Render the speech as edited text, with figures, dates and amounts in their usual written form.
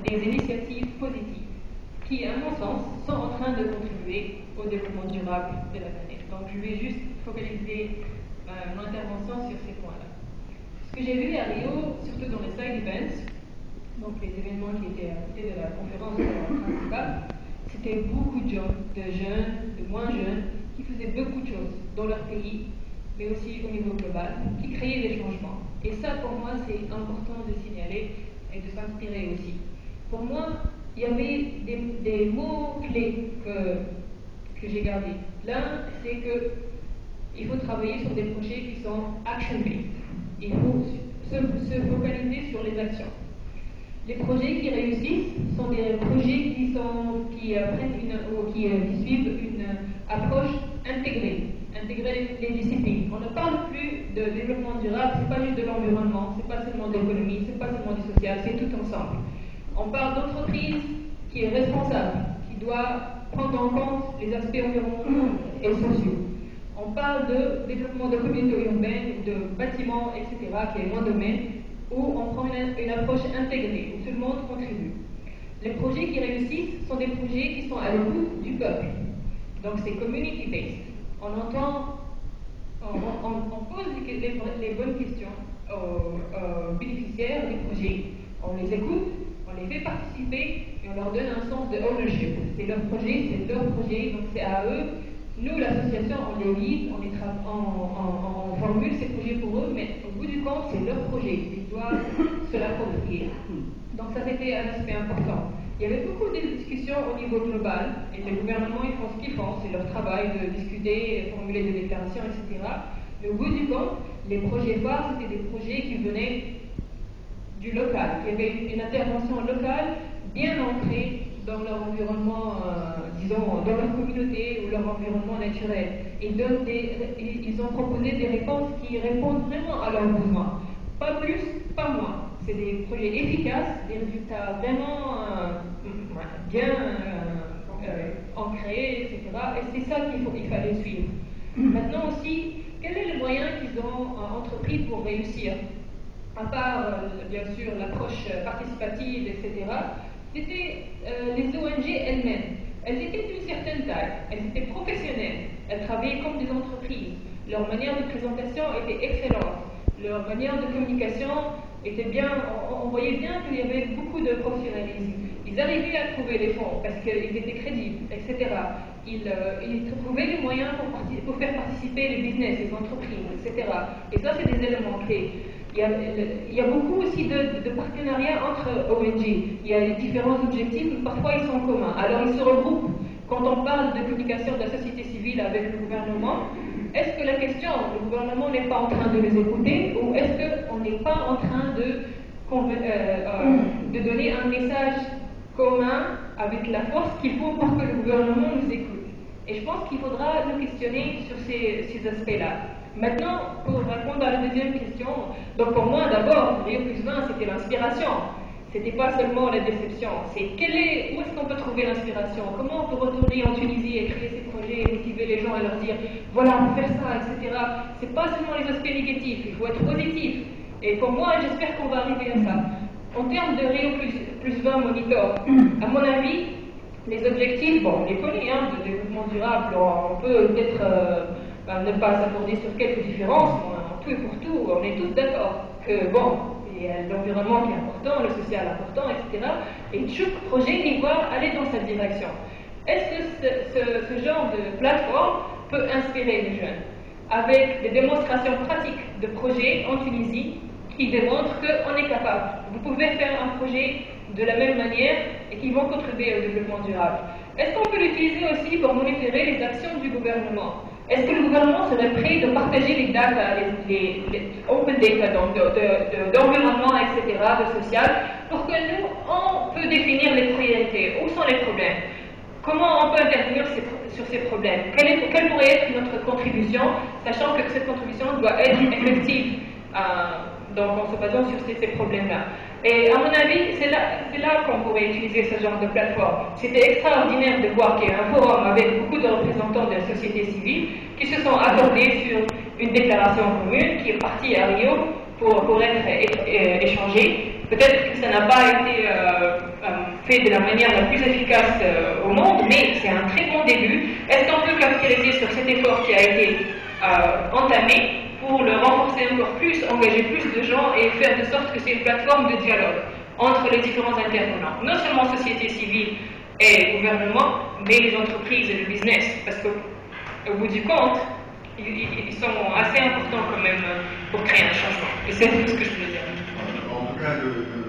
des initiatives positives qui, à mon sens, sont en train de contribuer au développement durable de la planète. Donc je vais juste focaliser mon intervention sur ces points-là. Ce que j'ai vu à Rio, surtout dans les side events, donc les événements qui étaient à côté de la conférence principale, c'était beaucoup de gens, de jeunes, de moins jeunes, qui faisaient beaucoup de choses dans leur pays, mais aussi au niveau global, qui créaient des changements. Et ça, pour moi, c'est important de signaler et de s'inspirer aussi. Pour moi, il y avait des mots-clés que j'ai gardés. L'un, c'est qu'il faut travailler sur des projets qui sont action-based. Il faut se focaliser sur les actions. Les projets qui réussissent sont des projets qui suivent une approche intégrée, intégrer les disciplines. On ne parle plus de développement durable, c'est pas juste de l'environnement, c'est pas seulement de l'économie, c'est pas seulement du social, c'est tout ensemble. On parle d'entreprise qui est responsable, qui doit prendre en compte les aspects environnementaux et sociaux. On parle de développement de communautés urbaines, de bâtiments, etc., qui est mon domaine, où on prend une approche intégrée, où tout le monde contribue. Les projets qui réussissent sont des projets qui sont à l'écoute du peuple. Donc c'est community-based. On pose les bonnes questions aux bénéficiaires des projets. On les écoute, on les fait participer et on leur donne un sens de ownership. C'est leur projet, donc c'est à eux. Nous, l'association, on les guide, on formule ces projets pour eux, mais au bout du compte, c'est leur projet. Ils doivent se l'approprier. Donc ça, c'était un aspect important. Il y avait beaucoup de discussions au niveau global, et les gouvernements, ils font ce qu'ils font, c'est leur travail de discuter, formuler des déclarations, etc. Mais au bout du compte, les projets phares, c'était des projets qui venaient du local, qui avaient une intervention locale bien ancrée dans leur environnement, disons, dans leur communauté ou leur environnement naturel. Ils ont proposé des réponses qui répondent vraiment à leurs besoins. Pas plus, pas moins. C'est des projets efficaces, des résultats vraiment bien ancrés, etc. Et c'est ça qu'il fallait suivre. Maintenant aussi, quel est le moyen qu'ils ont entrepris pour réussir? À part, bien sûr, l'approche participative, etc., c'était les ONG elles-mêmes. Elles étaient d'une certaine taille, elles étaient professionnelles, elles travaillaient comme des entreprises. Leur manière de présentation était excellente, leur manière de communication était bien, on voyait bien qu'il y avait beaucoup de professionnalisme. Ils arrivaient à trouver les fonds parce qu'ils étaient crédibles, etc. Ils trouvaient les moyens pour faire participer les business, les entreprises, etc. Et ça, c'est des éléments clés. Il y a beaucoup aussi de partenariats entre ONG. Il y a les différents objectifs, mais parfois ils sont communs. Alors ils se regroupent. Quand on parle de communication de la société civile avec le gouvernement, est-ce que la question, le gouvernement n'est pas en train de les écouter, ou est-ce qu'on n'est pas en train de donner un message commun avec la force qu'il faut pour que le gouvernement nous écoute? Et je pense qu'il faudra nous questionner sur ces aspects-là. Maintenant, pour répondre à la deuxième question, donc pour moi d'abord, Rio + 20, c'était l'inspiration. C'était pas seulement la déception. C'est où est-ce qu'on peut trouver l'inspiration? Comment on peut retourner en Tunisie et créer ces projets et motiver les gens et leur dire voilà, on peut faire ça, etc. C'est pas seulement les aspects négatifs, il faut être positif. Et pour moi, j'espère qu'on va arriver à ça. En termes de Rio + 20 Monitor, à mon avis, les objectifs, bon, on les connaît, de développement durable, on peut peut-être ne pas s'accorder sur quelques différences, en tout et pour tout, on est tous d'accord que, bon, il y a l'environnement qui est important, le social important, etc. Et chaque projet y va aller dans cette direction. Est-ce que ce genre de plateforme peut inspirer les jeunes avec des démonstrations pratiques de projets en Tunisie qui démontrent qu'on est capable? Vous pouvez faire un projet de la même manière et qui vont contribuer au développement durable. Est-ce qu'on peut l'utiliser aussi pour monitorer les actions du gouvernement? Est-ce que le gouvernement serait prêt de partager les data, les open data, donc d'environnement, etc., de social, pour que nous, on peut définir les priorités? Où sont les problèmes? Comment on peut intervenir sur ces problèmes? Quelle pourrait être notre contribution, sachant que cette contribution doit être effective, donc en se basant sur ces problèmes-là. Et à mon avis, c'est là qu'on pourrait utiliser ce genre de plateforme. C'était extraordinaire de voir qu'il y a un forum avec beaucoup de représentants de la société civile qui se sont accordés sur une déclaration commune qui est partie à Rio pour être échangée. Peut-être que ça n'a pas été fait de la manière la plus efficace au monde, mais c'est un très bon début. Est-ce qu'on peut capitaliser sur cet effort qui a été entamé pour le renforcer encore plus, engager plus de gens et faire de sorte que c'est une plateforme de dialogue entre les différents intervenants, non seulement société civile et gouvernement, mais les entreprises et le business, parce qu'au bout du compte, ils sont assez importants quand même pour créer un changement. Et c'est tout ce que je voulais dire. En tout cas, le